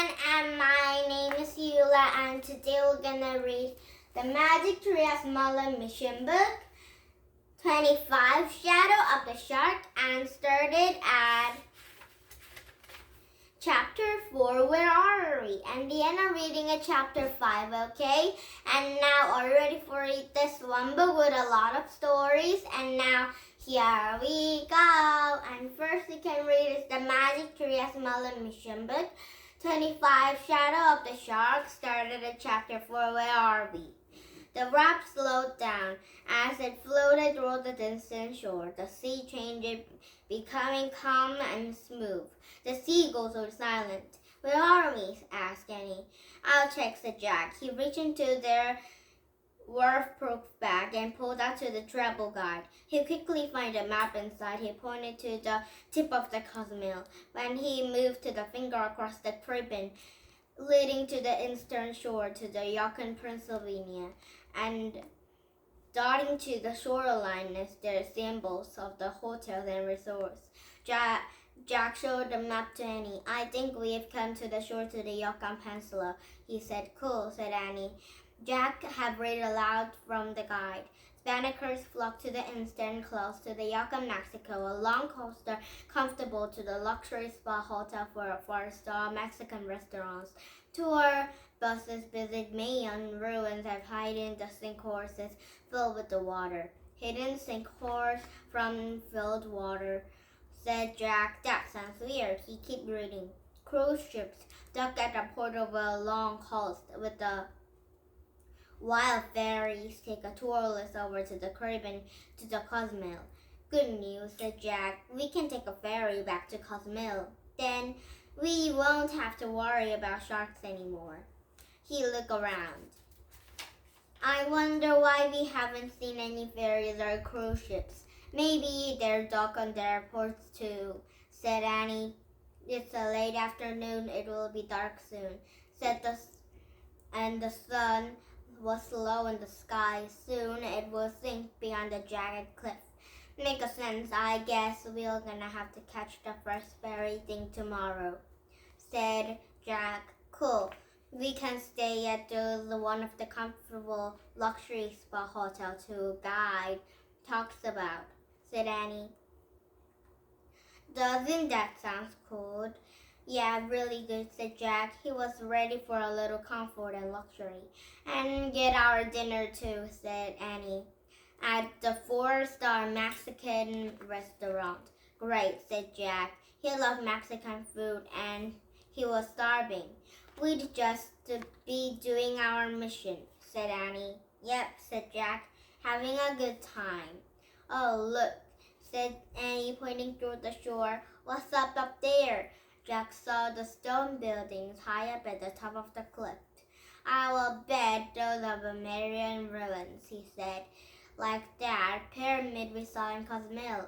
and my name is Eula, and today we're gonna read the Magic Tree as Merlin mission book 25 Shadow of the Shark, and started at chapter 4. Where are we? And the end of reading at chapter 5, okay? And now are you ready for this one book with a lot of stories? And now here we go. And first we can read is the Magic Tree as Merlin mission book 25 Shadow of the Shark, started at chapter 4. Where are we? The raft slowed down as it floated toward the distant shore. The sea changed, becoming calm and smooth. The seagulls were silent. Where are we? Asked Annie. I'll check, said Jack. He reached into their wharf-proof bag and pulled out to the travel guide. He quickly found a map inside. He pointed to the tip of the Cozumel. When he moved to the finger across the Caribbean, leading to the eastern shore to the Yukon, Pennsylvania, and dotting to the shoreline is the symbols of the hotels and resorts. Jack showed the map to Annie. I think we've come to the shore to the Yukon Peninsula, he said. Cool, said Annie. Jack had read aloud from the guide. Spinnaker's flocked to the eastern close to the Yukon, Mexico, a long coaster comfortable to the luxury spa hotel for four-star Mexican restaurants. Tour buses visit Mayan ruins have hidden the sink horses filled with the water. Hidden sink horse from filled water, said Jack. That sounds weird. He kept reading. Cruise ships dock at the port of a long coast with the wild ferries take a tourist over to the Caribbean to the Cozumel. Good news, said Jack. We can take a ferry back to Cozumel. Then we won't have to worry about sharks anymore. He looked around. I wonder why we haven't seen any ferries or cruise ships. Maybe they're docked on the airports too, said Annie. It's a late afternoon. It will be dark soon, and the sun was low in the sky. Soon it will sink behind the jagged cliff. Makes sense. I guess we're gonna have to catch the first ferry thing tomorrow, said Jack. Cool. We can stay at one of the comfortable luxury spa hotels the guide talks about, said Annie. Doesn't that sound cool? Yeah, really good, said Jack. He was ready for a little comfort and luxury. And get our dinner too, said Annie. At the four-star Mexican restaurant. Great, said Jack. He loved Mexican food and he was starving. We'd just be doing our mission, said Annie. Yep, said Jack. Having a good time. Oh, look, said Annie, pointing toward the shore. What's up there? Jack saw the stone buildings high up at the top of the cliff. I will bet those are the Marian ruins, he said. Like that pyramid we saw in Cozumel.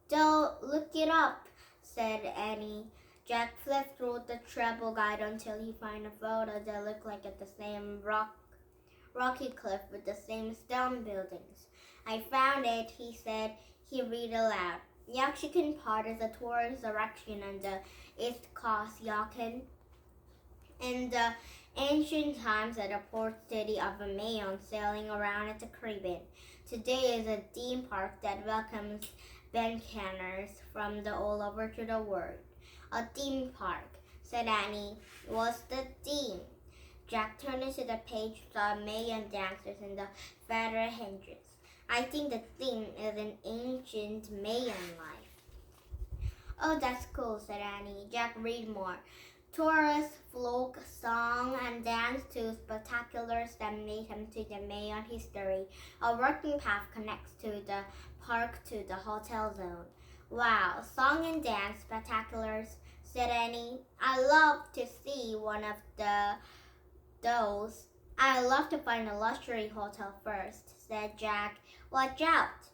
Don't look it up, said Annie. Jack flipped through the travel guide until he found a photo that looked like at the same rocky cliff with the same stone buildings. I found it, he said. He read aloud. Yukon Part is a tourist attraction on the East Coast Yukon. In the ancient times, at the port city of Mayan, sailing around at the Caribbean. Today is a theme park that welcomes backpackers from all over to the world. A theme park, said Annie. What's the theme? Jack turned to the page, saw Mayan dancers in the feather hinges. I think the theme is an ancient Mayan life. Oh, that's cool, said Annie. Jack, read more. Tourists, folk, song, and dance to spectaculars that made him to the Mayan history. A working path connects to the park to the hotel zone. Wow, song and dance spectaculars, said Annie. I love to see one of those. I love to find a luxury hotel first, said Jack. Watch out,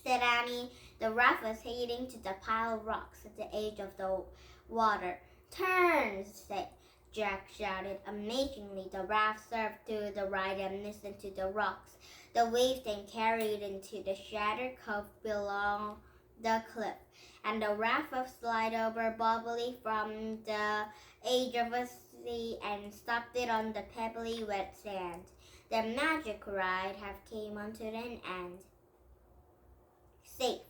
said Annie. The raft was heading to the pile of rocks at the edge of the water. Turn, said Jack shouted. Amazingly, the raft swerved to the right and missed into the rocks. The waves then carried into the shattered cove below the cliff, and the raft will slide over bubbly from the edge of a sea and stopped it on the pebbly wet sand. The magic ride have came unto an end. Safe,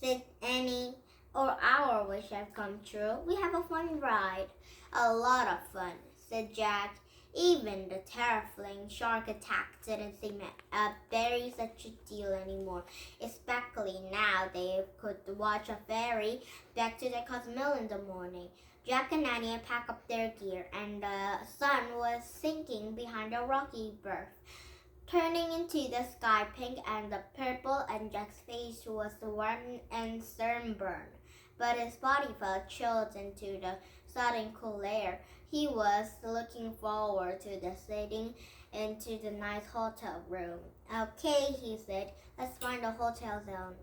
said Annie, or our wish have come true. We have a fun ride. A lot of fun, said Jack. Even the terrifying shark attack didn't seem very such a deal anymore, especially now they could watch a ferry back to their cousin Mill in the morning. Jack and Annie packed up their gear, and the sun was sinking behind a rocky berth, turning into the sky pink and the purple, and Jack's face was warm and sunburned, but his body felt chilled into the sudden cool air. He was looking forward to the sitting into the nice hotel room. Okay, he said, let's find a hotel zone.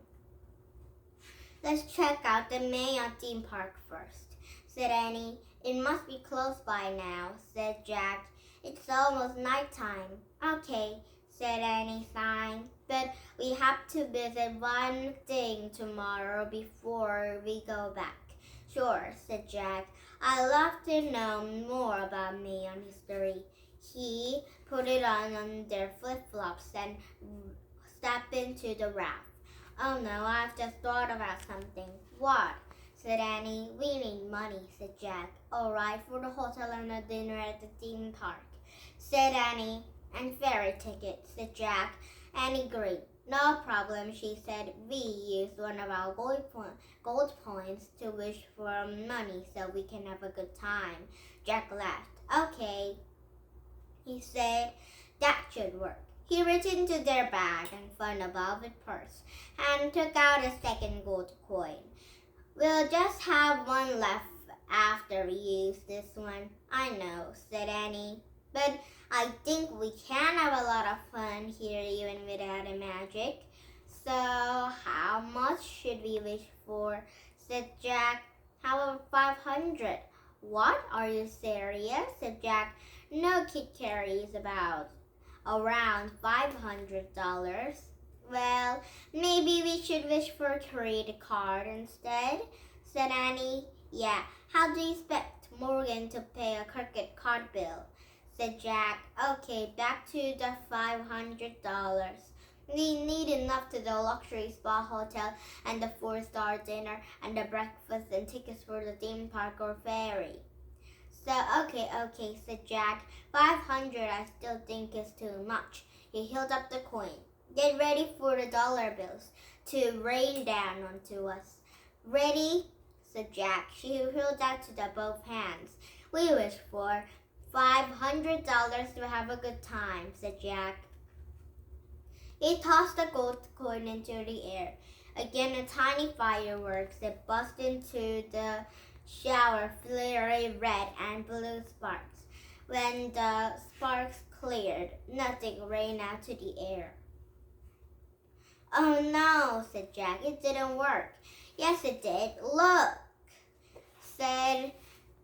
Let's check out the Mayan theme park first, said Annie. It must be close by now, said Jack. It's almost nighttime. Okay, said Annie, sighing. But we have to visit one thing tomorrow before we go back. Sure, said Jack. I'd love to know more about Mayan history. He put it on their flip-flops and stepped into the raft. Oh no, I've just thought about something. What? Said Annie. We need money, said Jack. All right, for the hotel and a dinner at the theme park, said Annie. And ferry tickets, said Jack. Annie agreed. No problem, she said. We used one of our gold points to wish for money so we can have a good time. Jack laughed. Okay, he said. That should work. He reached into their bag and found a velvet purse and took out a second gold coin. We'll just have one left after we use this one. I know, said Annie. But I think we can have a lot of fun here even without a magic. So how much should we wish for? Said Jack. How about 500? What? Are you serious? Said Jack. No kid carries around $500. Well, maybe we should wish for a credit card instead, said Annie. Yeah, how do you expect Morgan to pay a credit card bill? Said Jack. Okay, back to the $500. We need enough to the luxury spa hotel and the 4-star dinner and the breakfast and tickets for the theme park or ferry. So, okay, said Jack. 500 I still think is too much. He held up the coin. Get ready for the dollar bills to rain down onto us. Ready? Said Jack. She held out to the both hands. We wish for $500 to have a good time, said Jack. He tossed the gold coin into the air. Again, a tiny fireworks that burst into the shower, flaring red and blue sparks. When the sparks cleared, nothing rained out to the air. Oh no, said Jack. It didn't work. Yes, it did. Look, said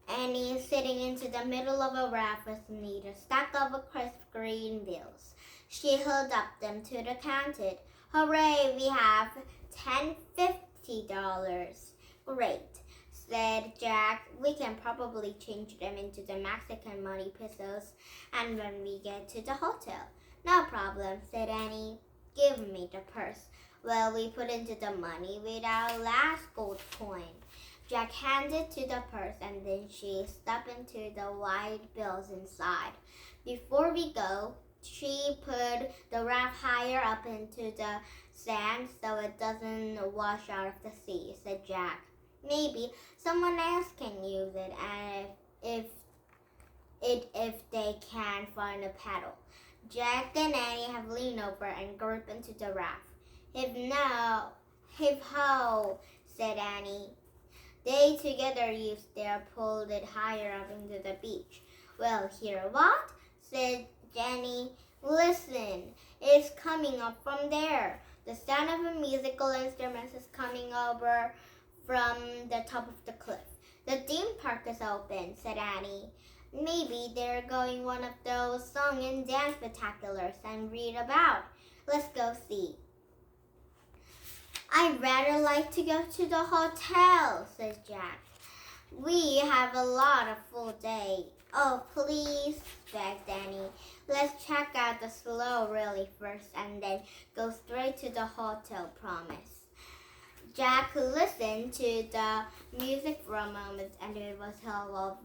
Annie, sitting into the middle of a raft with a stack of crisp green bills. She held up them to the counted. Hooray, we have $50. Great, said Jack. We can probably change them into the Mexican money pesos and when we get to the hotel. No problem, said Annie. Give me the purse. Well, we put into the money with our last gold coin. Jack handed to the purse and then she stuffed into the white bills inside. Before we go, she put the raft higher up into the sand so it doesn't wash out of the sea, said Jack. Maybe someone else can use it and if they can find a paddle. Jack and Annie have leaned over and gripped into the raft. Heave ho, said Annie. They together used their pulled it higher up into the beach. Well, hear what? Said Jenny. Listen, it's coming up from there. The sound of a musical instrument is coming over from the top of the cliff. The theme park is open, said Annie. Maybe they're going one of those song and dance spectaculars and read about. Let's go see. I'd rather like to go to the hotel, said Jack. We have a lot of full day. Oh, please, begged Danny. Let's check out the slow really first and then go straight to the hotel, promise. Jack listened to the music for a moment and it was full of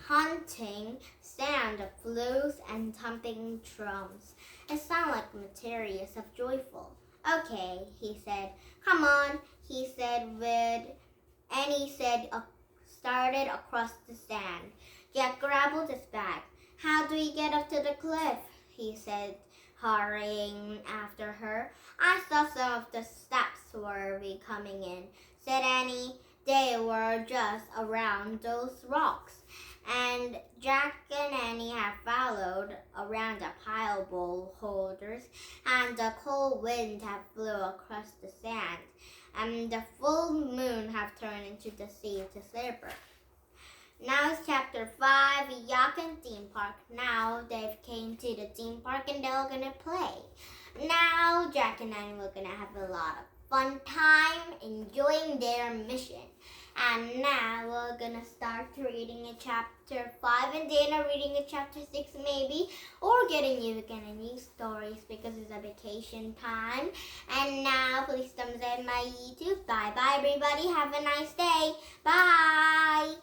haunting sound of flutes and thumping drums. It sounded like materials of joyful. Okay, he said. Come on, he said and he started across the sand. Jack grabbed his bag. How do we get up to the cliff? He said, hurrying after her. I saw some of the steps were we coming in, said Annie. They were just around those rocks. And Jack and Annie had followed around the pile of bowl holders, and the cold wind had blew across the sand, and the full moon had turned into the sea to silver. Now it's chapter 5, Yakin Theme Park. Now they've came to the theme park and they're gonna play. Now Jack and Annie were gonna have a lot of fun time enjoying their mission. And now we're gonna start reading a chapter 5 and then reading a chapter 6 maybe. Or getting you kind of new stories because it's a vacation time. And now please thumbs up my YouTube. Bye bye everybody. Have a nice day. Bye.